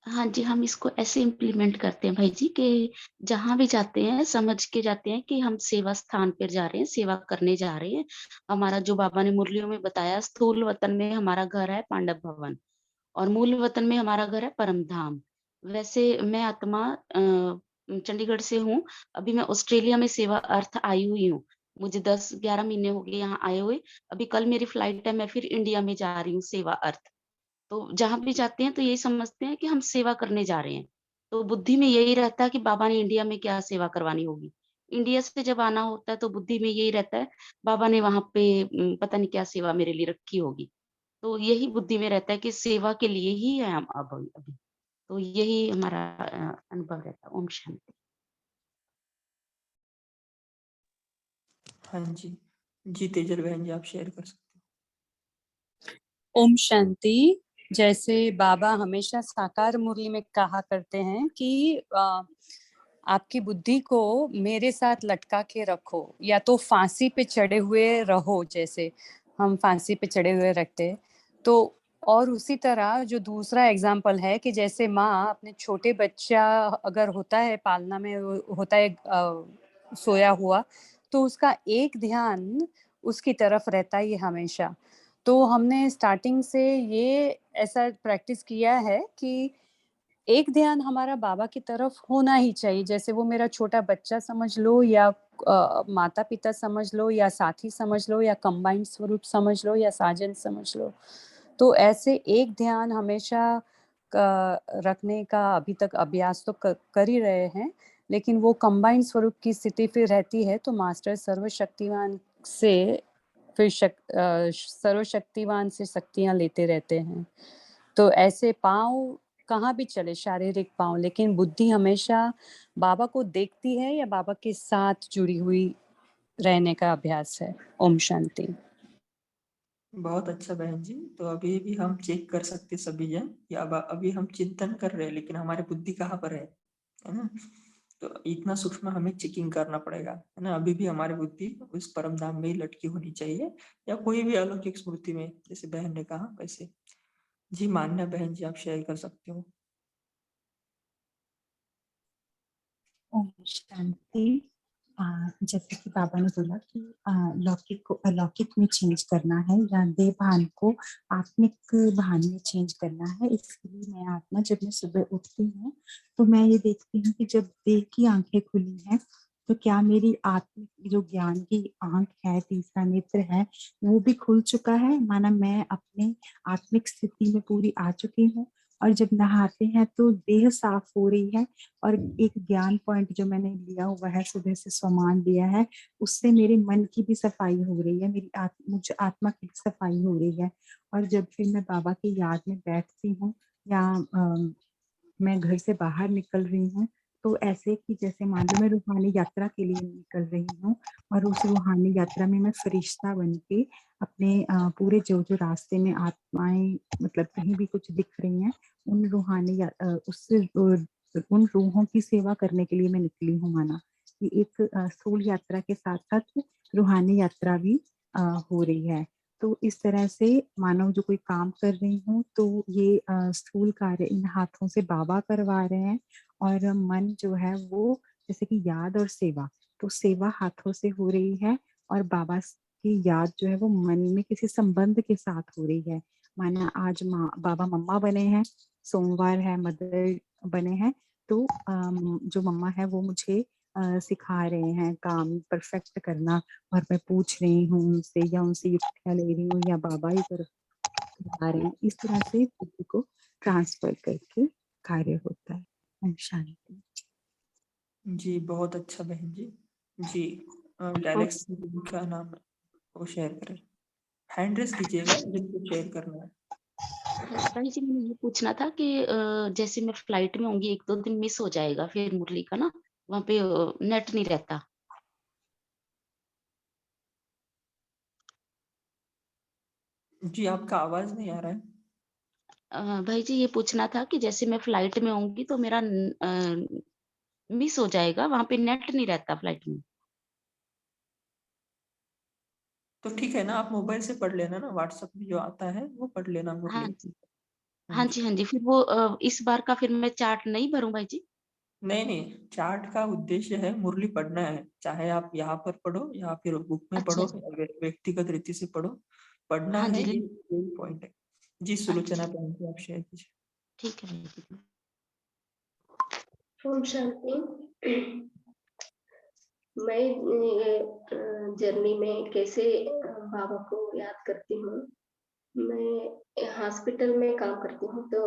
Speaker 1: हाँ जी, हम इसको ऐसे इम्प्लीमेंट करते हैं भाई जी कि जहाँ भी जाते हैं समझ के जाते हैं कि हम सेवा स्थान पर जा रहे हैं, सेवा करने जा रहे हैं। हमारा जो बाबा ने मुरलियों में बताया, स्थूल वतन में हमारा घर है पांडव भवन और मूल वतन में हमारा घर है परम धाम। वैसे मैं आत्मा चंडीगढ़ से हूँ, अभी मैं ऑस्ट्रेलिया में सेवा अर्थ आई हुई हूँ। मुझे 10-11 महीने हो गए यहाँ आए हुए। अभी कल मेरी फ्लाइट है, मैं फिर इंडिया में जा रही हूँ सेवा अर्थ। तो जहाँ भी जाते हैं तो यही समझते हैं कि हम सेवा करने जा रहे हैं। तो बुद्धि में यही रहता है कि बाबा ने इंडिया में क्या सेवा करवानी होगी। इंडिया से जब आना होता है तो बुद्धि में यही रहता है, बाबा ने वहाँ पे पता नहीं क्या सेवा मेरे लिए रखी होगी। तो यही बुद्धि में रहता है कि सेवा के लिए ही है हम अब अभी। तो यही हमारा अनुभव रहता है। ओम शांति।
Speaker 3: हैं। हाँ जी। जी, तेजल बहन जी, आप शेयर कर सकते
Speaker 10: ओम शांति। जैसे बाबा हमेशा साकार मुरली में कहा करते हैं कि आपकी बुद्धि को मेरे साथ लटका के रखो, या तो फांसी पे चढ़े हुए रहो, जैसे हम फांसी पे चढ़े हुए रखते तो। और उसी तरह जो दूसरा एग्जाम्पल है कि जैसे माँ अपने छोटे बच्चा अगर होता है पालना में होता है सोया हुआ, तो उसका एक ध्यान उसकी तरफ रहता है हमेशा। तो हमने स्टार्टिंग से ये ऐसा प्रैक्टिस किया है कि एक ध्यान हमारा बाबा की तरफ होना ही चाहिए, जैसे वो मेरा छोटा बच्चा समझ लो, या माता पिता समझ लो, या साथी समझ लो, या कंबाइंड स्वरूप समझ लो, या साजन समझ लो। तो ऐसे एक ध्यान हमेशा रखने का अभी तक अभ्यास तो कर ही रहे हैं, लेकिन वो कंबाइंड स्वरूप की स्थिति फिर रहती है तो मास्टर सर्वशक्तिवान से फिर सर्वशक्तिवान से शक्तियां लेते रहते हैं। तो ऐसे पाँव कहाँ भी चले, शारीरिक पाँव, लेकिन बुद्धि हमेशा बाबा को देखती है या बाबा के साथ जुड़ी हुई रहने का अभ्यास है। ओम शांति।
Speaker 3: बहुत अच्छा बहन जी। तो अभी भी हम चेक कर सकते सभी जन कि अब अभी हम चिंतन कर रहे हैं, लेकिन हमारी बुद्धि कहाँ पर है ना? तो इतना सूक्ष्म हमें चेकिंग करना पड़ेगा, है ना? अभी भी हमारी बुद्धि उस परम धाम में ही लटकी होनी चाहिए, या कोई भी अलौकिक स्मृति में, जैसे बहन ने कहा वैसे। जी, मान्या बहन जी, आप शेयर कर सकते हो।
Speaker 11: ओम शांति। जैसे कि बाबा ने बोला कि लौकिक को अलौकिक में चेंज करना है, या देह भान को आत्मिक भान में चेंज करना है। इसके लिए मैं आत्मा, जब मैं सुबह उठती हूँ तो मैं ये देखती हूँ कि जब देह की आंखें खुली हैं तो क्या मेरी आत्मिक जो ज्ञान की आंख है, तीसरा नेत्र है, वो भी खुल चुका है? माना मैं अपने आत्मिक स्थिति में पूरी आ चुकी हूँ, और जब नहाते हैं तो देह साफ हो रही है, और एक ज्ञान पॉइंट जो मैंने लिया हुआ है, सुबह से स्वमान लिया है, उससे मेरे मन की भी सफाई हो रही है, मेरी मुझे आत्मा की भी सफाई हो रही है। और जब फिर मैं बाबा की याद में बैठती हूँ, या मैं घर से बाहर निकल रही हूँ, तो ऐसे कि जैसे मान लो मैं रूहानी यात्रा के लिए निकल रही हूँ, और उस रूहानी यात्रा में मैं फरिश्ता बन के अपने पूरे जो जो रास्ते में आत्माएं, मतलब कहीं भी कुछ दिख रही हैं, उन उन रूहों की सेवा करने के लिए मैं निकली हूँ। माना कि एक स्थूल यात्रा के साथ साथ रूहानी यात्रा भी हो रही है। तो इस तरह से मानव जो कोई काम कर रही हूँ, तो ये स्थूल कार्य इन हाथों से बाबा करवा रहे हैं, और मन जो है वो जैसे कि याद और सेवा, तो सेवा हाथों से हो रही है, और बाबा की याद जो है वो मन में किसी संबंध के साथ हो रही है। माना आज बाबा मम्मा बने हैं, सोमवार है, मदर बने हैं, तो जो मम्मा है वो मुझे सिखा रहे हैं काम परफेक्ट करना, और मैं पूछ रही हूँ उनसे, या उनसे युक्तियाँ ले रही हूँ, या बाबा ही करवा रहे हैं। इस तरह से बुद्धि को ट्रांसफर करके कार्य होता है। ओम शांति।
Speaker 3: जी बहुत अच्छा बहन जी। जी गैलेक्सी का नाम है, वो शेयर करें। हैंड रेस कीजिएगा जिनको शेयर करना है।
Speaker 1: भाई जी मैंने ये पूछना था कि जैसे मैं फ्लाइट में होंगी 1-2 दिन मिस हो जाएगा फिर मुरली का ना, वहाँ पे नेट नहीं रहता।
Speaker 3: जी आपका आवाज नहीं आ रहा है।
Speaker 1: भाई जी ये पूछना था कि जैसे मैं फ्लाइट में होंगी तो मेरा मिस हो जाएगा, वहाँ पे नेट नहीं रहता फ्लाइट में।
Speaker 3: तो ठीक है ना, आप मोबाइल से पढ़ लेना ना, व्हाट्सएप में जो आता है वो पढ़ लेना
Speaker 1: हाँ
Speaker 3: मुरली।
Speaker 1: जी।
Speaker 3: हाँ
Speaker 1: हाँ
Speaker 3: जी।
Speaker 1: जी, हाँ जी। फिर वो इस बार का फिर मैं चार्ट नहीं भरूँ भाई जी?
Speaker 3: नहीं नहीं, चार्ट का उद्देश्य है मुरली पढ़ना है, चाहे आप यहाँ पर पढ़ो या फिर बुक में
Speaker 1: अच्छा
Speaker 3: पढ़ो
Speaker 1: जी।
Speaker 3: या व्यक्तिगत रीति से पढ़ो, पढ़ना
Speaker 1: हाँ
Speaker 3: है,
Speaker 1: जी,
Speaker 3: ये
Speaker 1: लेकिन
Speaker 3: यही पॉइंट है। जी
Speaker 1: अच्छा
Speaker 3: सुलोचना बहन जी आप शेयर कीजिए।
Speaker 1: ठीक है भाई जी।
Speaker 8: ओम शांति। मैं जर्नी में कैसे बाबा को याद करती हूँ। मैं हॉस्पिटल में काम करती हूँ, तो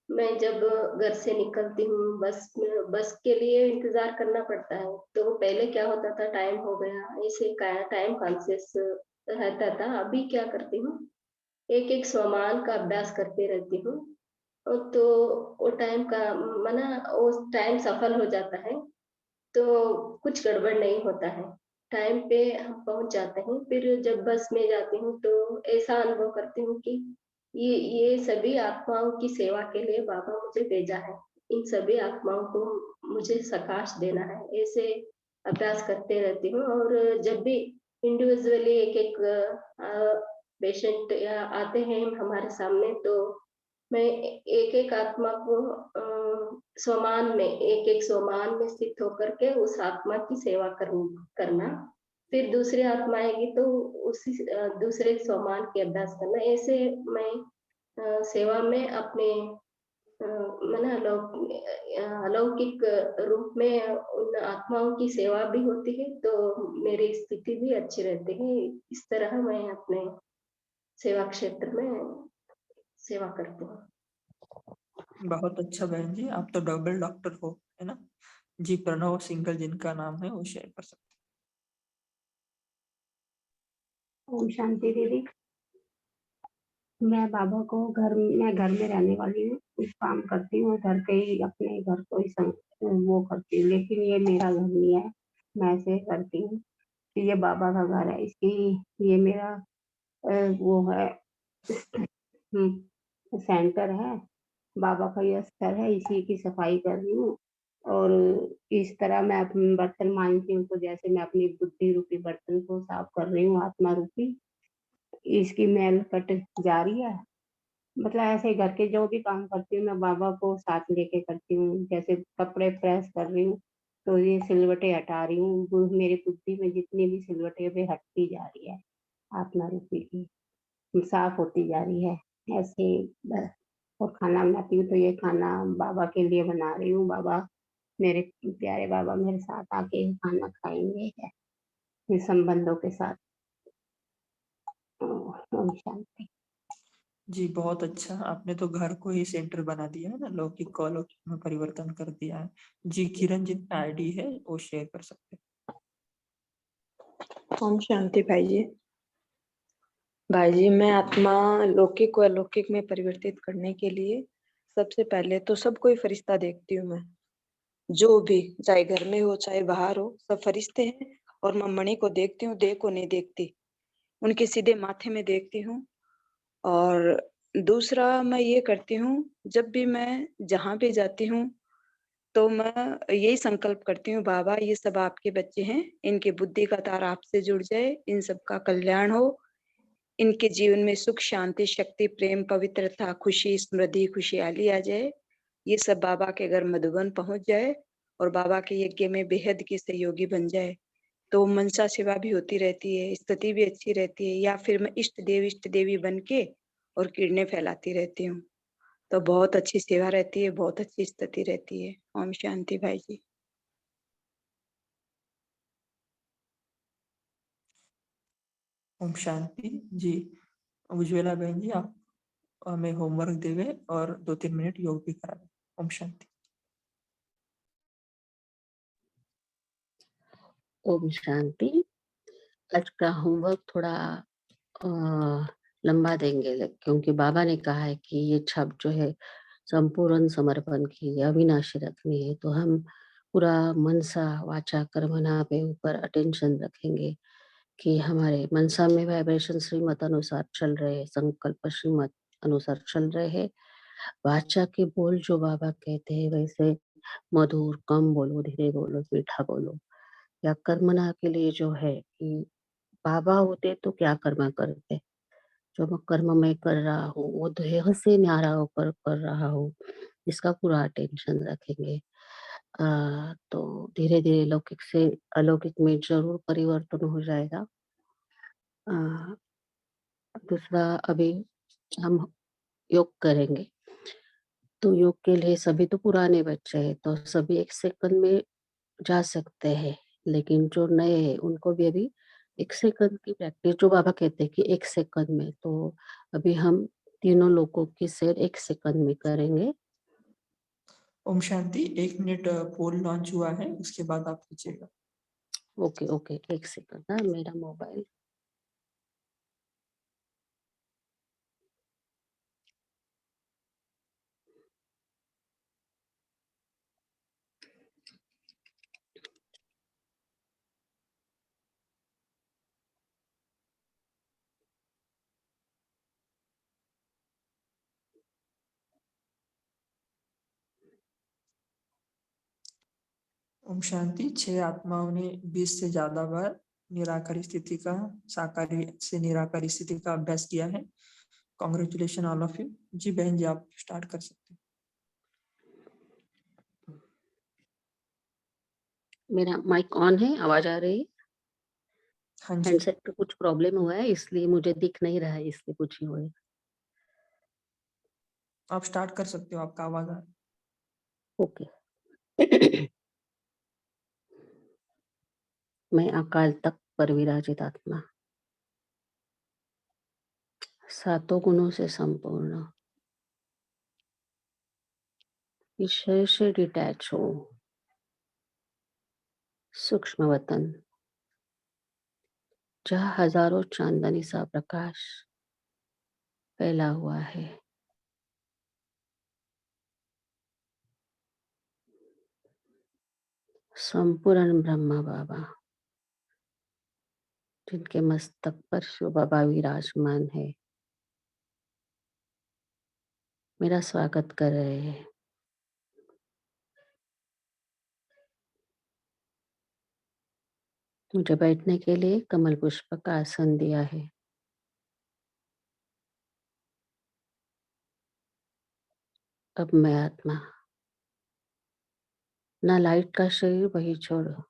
Speaker 8: मैं जब घर से निकलती हूँ बस के लिए इंतजार करना पड़ता है। तो पहले क्या होता था, टाइम हो गया ऐसे टाइम कॉन्शियस रहता था। अभी क्या करती हूँ, एक एक स्वमान का अभ्यास करते रहती हूँ। तो वो टाइम का मना वो टाइम सफल हो जाता है, तो कुछ गड़बड़ नहीं होता है, टाइम पे हम पहुंच जाते हैं। फिर जब बस में जाती हूँ तो ऐसा अनुभव करती हूँ कि ये सभी आत्माओं की सेवा के लिए बाबा मुझे भेजा है, इन सभी आत्माओं को मुझे सकाश देना है। ऐसे अभ्यास करते रहती हूँ। और जब भी इंडिविजुअली एक एक पेशेंट या आते हैं हमारे सामने, तो मैं एक एक आत्मा को स्वमान में एक एक स्वमान में स्थित होकर के उस आत्मा की सेवा करना। फिर दूसरी आत्मा आएगी तो उसी दूसरे स्वमान के अभ्यास करना। ऐसे मैं सेवा में अपने मैंने अलौकिक रूप में उन आत्माओं की सेवा भी होती है, तो मेरी स्थिति भी अच्छी रहती है। इस तरह मैं अपने सेवा क्षेत्र में सेवा करती हूँ।
Speaker 3: बहुत अच्छा बहन जी, आप तो डबल डॉक्टर हो, है ना। जी प्रणव सिंगल जिनका नाम है वो शेयर कर सकते
Speaker 7: ओम शांति दीदी। मैं बाबा को घर में रहने वाली हूँ, कुछ काम करती हूँ घर के ही, अपने घर को ही वो करती हूँ, लेकिन ये मेरा घर नहीं है। मैं ऐसे करती हूँ कि ये बाबा का घर है, इसकी ये मेरा वो है सेंटर है, बाबा का ये स्तर है, इसी की सफाई कर रही हूँ। और इस तरह मैं अपने बर्तन मांजती हूँ, तो जैसे मैं अपनी बुद्धि रूपी बर्तन को साफ कर रही हूँ, आत्मा रूपी, इसकी मैल कट जा रही है। मतलब ऐसे घर के जो भी काम करती हूँ मैं बाबा को साथ लेके करती हूँ। जैसे कपड़े प्रेस कर रही हूँ तो ये सिलवटें हटा रही हूँ, मेरी बुद्धि में जितनी भी सिलवटें वे हटती जा रही है, आत्मा रूपी की साफ होती जा रही है ऐसे बस। और खाना बनाती हूँ तो ये खाना बाबा के लिए बना रही हूँ। बाबा मेरे प्यारे बाबा मेरे साथ आके खाना खाएंगे इन संबंधों के साथ। ओम शांति।
Speaker 3: जी बहुत अच्छा, आपने तो घर को ही सेंटर बना दिया है ना, लौकिक को अलौकिक में परिवर्तन कर दिया है। जी किरण जितना आईडी है वो शेयर कर सकते हैं।
Speaker 12: ओम शांति भाई जी। भाई जी, मैं आत्मा लौकिक को अलौकिक में परिवर्तित करने के लिए सबसे पहले तो सब कोई फरिश्ता देखती हूँ मैं, जो भी, चाहे घर में हो चाहे बाहर हो, सब फरिश्ते हैं। और मैं मणि को देखती हूँ, देह को नहीं देखती, उनके सीधे माथे में देखती हूँ। और दूसरा मैं ये करती हूँ, जब भी मैं जहाँ भी जाती हूँ तो मैं यही संकल्प करती हूँ, बाबा ये सब आपके बच्चे हैं, इनकी बुद्धि का तार आपसे जुड़ जाए, इन सबका कल्याण हो, इनके जीवन में सुख शांति शक्ति प्रेम पवित्रता खुशी समृद्धि खुशहाली आ जाए, ये सब बाबा के घर मधुबन पहुंच जाए और बाबा के यज्ञ में बेहद की सहयोगी बन जाए। तो मनसा सेवा भी होती रहती है, स्थिति भी अच्छी रहती है, या फिर मैं इष्ट देवी बन के और किरणें फैलाती रहती हूँ, तो बहुत अच्छी सेवा रहती है, बहुत अच्छी स्थिति रहती है। ओम शांति भाई जी।
Speaker 3: ओम शांति। जी उज्ज्वला बहन जी, आप हमें होमवर्क देवे और 2-3 मिनट योग भी करा दें। ओम शांति।
Speaker 1: ओम शांति। आज का होमवर्क थोड़ा लंबा देंगे क्योंकि बाबा ने कहा है कि ये छब जो है संपूर्ण समर्पण के लिए अविनाशी रखनी है, तो हम पूरा मनसा वाचा कर्मणा पे ऊपर अटेंशन रखेंगे कि हमारे मनसा में वाइब्रेशन श्रीमत अनुसार चल रहे, संकल्प श्रीमत अनुसार चल रहे हैं। वाचा के बोल जो बाबा कहते हैं वैसे मधुर, कम बोलो, धीरे बोलो, मीठा बोलो। या कर्मणा के लिए जो है कि बाबा होते तो क्या कर्म करते, जो मैं कर्म में कर रहा हूँ वो देह से न्यारा होकर कर रहा हूँ, इसका पूरा अटेंशन रखेंगे। तो धीरे धीरे लौकिक से अलौकिक में जरूर परिवर्तन हो जाएगा। दूसरा, अभी हम योग करेंगे, तो योग के लिए सभी तो पुराने बच्चे हैं, तो सभी 1 सेकंड में जा सकते हैं, लेकिन जो नए हैं उनको भी अभी 1 सेकंड की प्रैक्टिस, जो बाबा कहते हैं कि 1 सेकंड में, तो अभी हम तीनों लोगों की सैर 1 सेकंड में करेंगे।
Speaker 3: ओम शांति। 1 मिनट पोल लॉन्च हुआ है, उसके बाद आप कीजिएगा।
Speaker 1: Okay okay, 1 second. मेरा मोबाइल
Speaker 3: ओम शांति। 6 आत्माओं ने 20 से ज्यादा बार निराकारी स्थिति का साकारी से निराकारी स्थिति का अभ्यास किया है। Congratulation all of you. जी बहन जी, आप स्टार्ट कर सकते हैं।
Speaker 1: मेरा माइक ऑन है, आवाज आ रही है?
Speaker 3: हाँ जी,
Speaker 1: हैंडसेट पे कुछ प्रॉब्लम हुआ है इसलिए मुझे दिख नहीं रहा है, इसलिए कुछ ही हुआ है।
Speaker 3: आप स्टार्ट कर सकते हो, आपका आवाज आ रहा है।
Speaker 1: ओके। मैं अकाल तक पर विराजित आत्मा, सातों गुणों से संपूर्ण, विषय से डिटैच हो, सूक्ष्म वतन, जहाँ हजारों चांदनी सा प्रकाश फैला हुआ है, संपूर्ण ब्रह्मा बाबा, जिनके मस्तक पर शिव बाबा विराजमान है, मेरा स्वागत कर रहे हैं। मुझे बैठने के लिए कमल पुष्प का आसन दिया है। अब मैं आत्मा, ना लाइट का शरीर वही छोड़ो,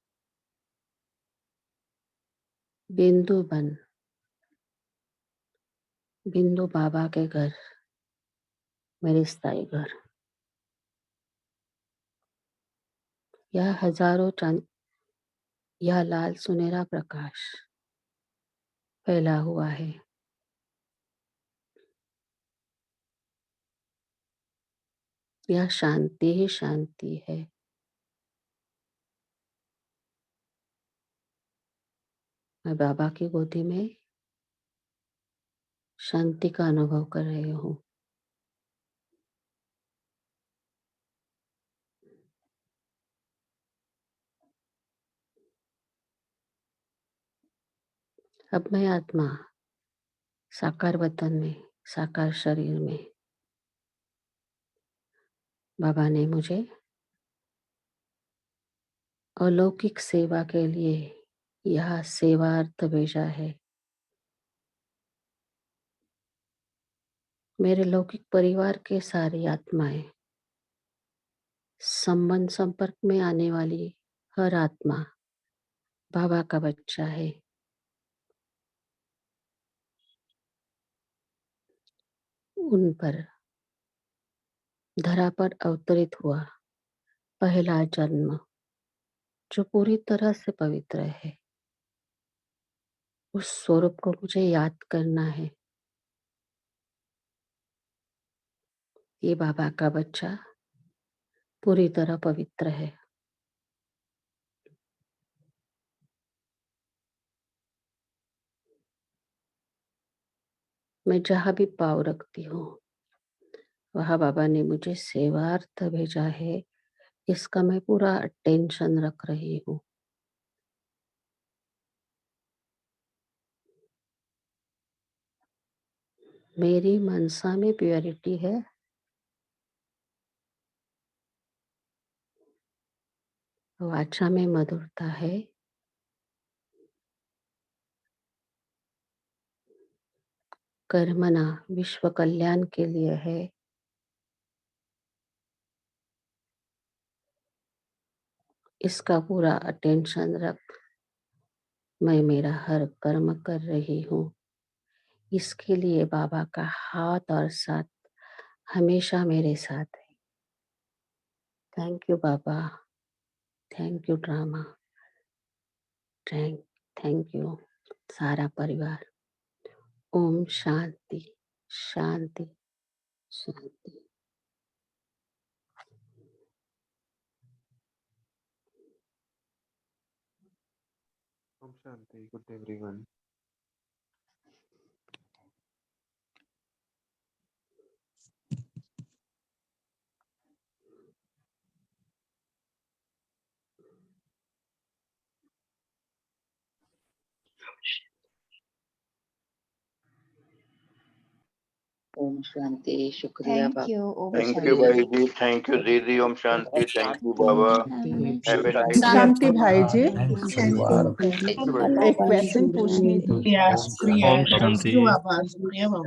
Speaker 1: बिंदु बन, बिंदु बाबा के घर, मेरे स्थायी घर, यह हजारों यह लाल सुनहरा प्रकाश फैला हुआ है। यह शांति ही शांति है। मैं बाबा की गोदी में शांति का अनुभव कर रही हूँ। अब मैं आत्मा साकार वतन में, साकार शरीर में, बाबा ने मुझे अलौकिक सेवा के लिए यह सेवार्थ भेजा है। मेरे लौकिक परिवार के सारी आत्माएं, संबंध संपर्क में आने वाली हर आत्मा बाबा का बच्चा है। उन पर धरा पर अवतरित हुआ पहला जन्म जो पूरी तरह से पवित्र है, उस स्वरूप को मुझे याद करना है। ये बाबा का बच्चा पूरी तरह पवित्र है। मैं जहाँ भी पाँव रखती हूँ वहाँ बाबा ने मुझे सेवार्थ भेजा है, इसका मैं पूरा अटेंशन रख रही हूँ। मेरी मनसा में प्योरिटी है, वाचा में मधुरता है, कर्मना विश्व कल्याण के लिए है, इसका पूरा अटेंशन रख मैं मेरा हर कर्म कर रही हूँ। इसके लिए बाबा का हाथ और साथ हमेशा मेरे साथ है। Thank you Baba, thank you drama, thank you सारा परिवार। ओम शांति शांति शांति।
Speaker 13: Om Shanti. Good day, everyone.
Speaker 1: ओम शांति। शुक्रिया
Speaker 6: थैंक यू। ओम
Speaker 14: थैंक यू
Speaker 6: शांति।
Speaker 14: भाई जी, थैंक यू दीदी। ओम शांति। थैंक यू
Speaker 6: ओम
Speaker 14: बाबा।
Speaker 6: शांति।
Speaker 14: हैव ए
Speaker 15: ओम
Speaker 14: नाइस
Speaker 15: शांति भाई जी।
Speaker 6: ओम शांति।
Speaker 15: एक क्वेश्चन पूछनी थी।
Speaker 16: शुक्रिया शुक्रिया
Speaker 15: थैंक
Speaker 16: शुक्रिया
Speaker 15: यू बाबा, शुक्रिया बाबा।